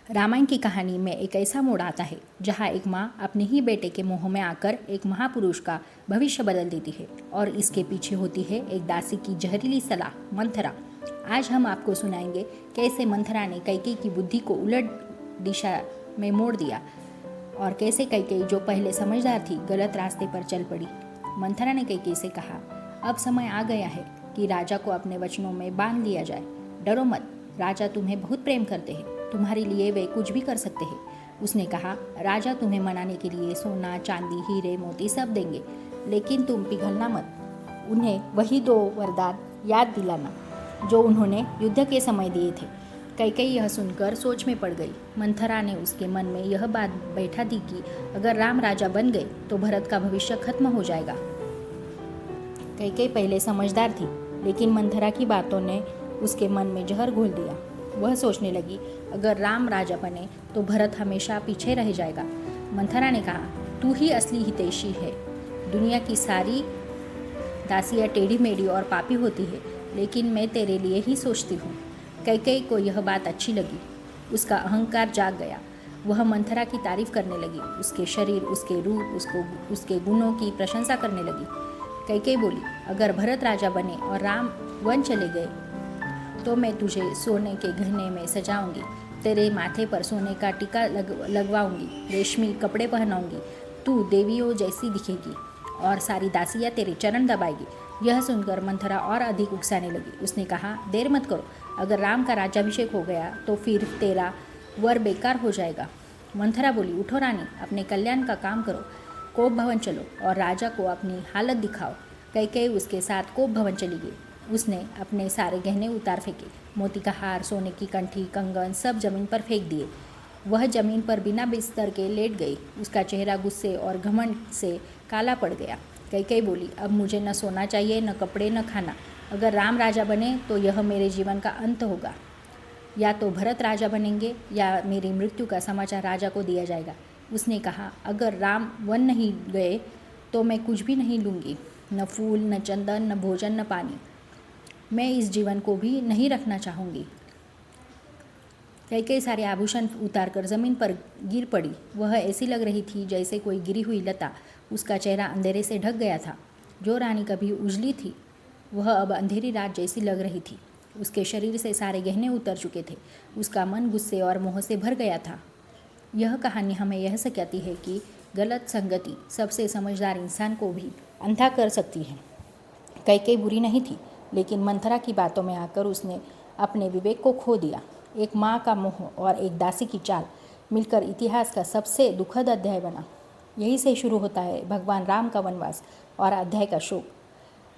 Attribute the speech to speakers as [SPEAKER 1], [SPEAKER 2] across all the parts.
[SPEAKER 1] रामायण की कहानी में एक ऐसा मोड़ आता है जहाँ एक माँ अपने ही बेटे के मोह में आकर एक महापुरुष का भविष्य बदल देती है और इसके पीछे होती है एक दासी की जहरीली सलाह मंथरा। आज हम आपको सुनाएंगे कैसे मंथरा ने कैकेयी की बुद्धि को उलट दिशा में मोड़ दिया और कैसे कैकेयी जो पहले समझदार थी गलत रास्ते पर चल पड़ी। मंथरा ने कैकेयी से कहा, अब समय आ गया है कि राजा को अपने वचनों में बांध लिया जाए। डरो मत, राजा तुम्हें बहुत प्रेम करते हैं, तुम्हारे लिए वे कुछ भी कर सकते हैं। उसने कहा, राजा तुम्हें मनाने के लिए सोना चांदी हीरे मोती सब देंगे, लेकिन तुम पिघलना मत। उन्हें वही 2 वरदान याद दिलाना जो उन्होंने युद्ध के समय दिए थे। कैकेयी यह सुनकर सोच में पड़ गई। मंथरा ने उसके मन में यह बात बैठा दी कि अगर राम राजा बन गए तो भरत का भविष्य खत्म हो जाएगा। कैकेयी पहले समझदार थी, लेकिन मंथरा की बातों ने उसके मन में जहर घोल दिया। वह सोचने लगी, अगर राम राजा बने तो भरत हमेशा पीछे रह जाएगा। मंथरा ने कहा, तू ही असली हितैषी है। दुनिया की सारी दासियाँ टेढ़ी मेढ़ी और पापी होती है, लेकिन मैं तेरे लिए ही सोचती हूँ। कैकेयी को यह बात अच्छी लगी। उसका अहंकार जाग गया। वह मंथरा की तारीफ करने लगी, उसके शरीर, उसके रूप, उसके गुणों की प्रशंसा करने लगी। कैकेयी बोली, अगर भरत राजा बने और राम वन चले गए तो मैं तुझे सोने के गहने में सजाऊंगी, तेरे माथे पर सोने का टीका लगवाऊंगी, रेशमी कपड़े पहनाऊंगी, तू देवियों जैसी दिखेगी और सारी दासियाँ तेरे चरण दबाएगी। यह सुनकर मंथरा और अधिक उकसाने लगी। उसने कहा, देर मत करो, अगर राम का राज्याभिषेक हो गया तो फिर तेरा वर बेकार हो जाएगा। मंथरा बोली, उठो रानी, अपने कल्याण का काम करो, कोप भवन चलो और राजा को अपनी हालत दिखाओ। कैकेयी उसके साथ कोप भवन चली गई। उसने अपने सारे गहने उतार फेंके, मोती का हार, सोने की कंठी, कंगन सब जमीन पर फेंक दिए। वह जमीन पर बिना बिस्तर के लेट गई। उसका चेहरा गुस्से और घमंड से काला पड़ गया। कैकेयी बोली, अब मुझे न सोना चाहिए, न कपड़े, न खाना। अगर राम राजा बने तो यह मेरे जीवन का अंत होगा। या तो भरत राजा बनेंगे या मेरी मृत्यु का समाचार राजा को दिया जाएगा। उसने कहा, अगर राम वन नहीं गए तो मैं कुछ भी नहीं लूँगी, न फूल, न चंदन, न भोजन, न पानी। मैं इस जीवन को भी नहीं रखना चाहूँगी। कैकेयी सारे आभूषण उतारकर जमीन पर गिर पड़ी। वह ऐसी लग रही थी जैसे कोई गिरी हुई लता। उसका चेहरा अंधेरे से ढक गया था। जो रानी कभी उजली थी वह अब अंधेरी रात जैसी लग रही थी। उसके शरीर से सारे गहने उतर चुके थे। उसका मन गुस्से और मोह से भर गया था। यह कहानी हमें यह सिखाती है कि गलत संगति सबसे समझदार इंसान को भी अंधा कर सकती है। कैकेयी बुरी नहीं थी, लेकिन मंथरा की बातों में आकर उसने अपने विवेक को खो दिया। एक माँ का मोह और एक दासी की चाल मिलकर इतिहास का सबसे दुखद अध्याय बना। यही से शुरू होता है भगवान राम का वनवास और अध्याय का शोक।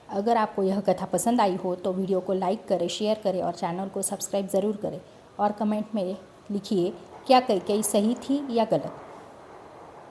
[SPEAKER 1] अगर आपको यह कथा पसंद आई हो तो वीडियो को लाइक करें, शेयर करें और चैनल को सब्सक्राइब ज़रूर करें और कमेंट में लिखिए, क्या कैकेयी सही थी या गलत।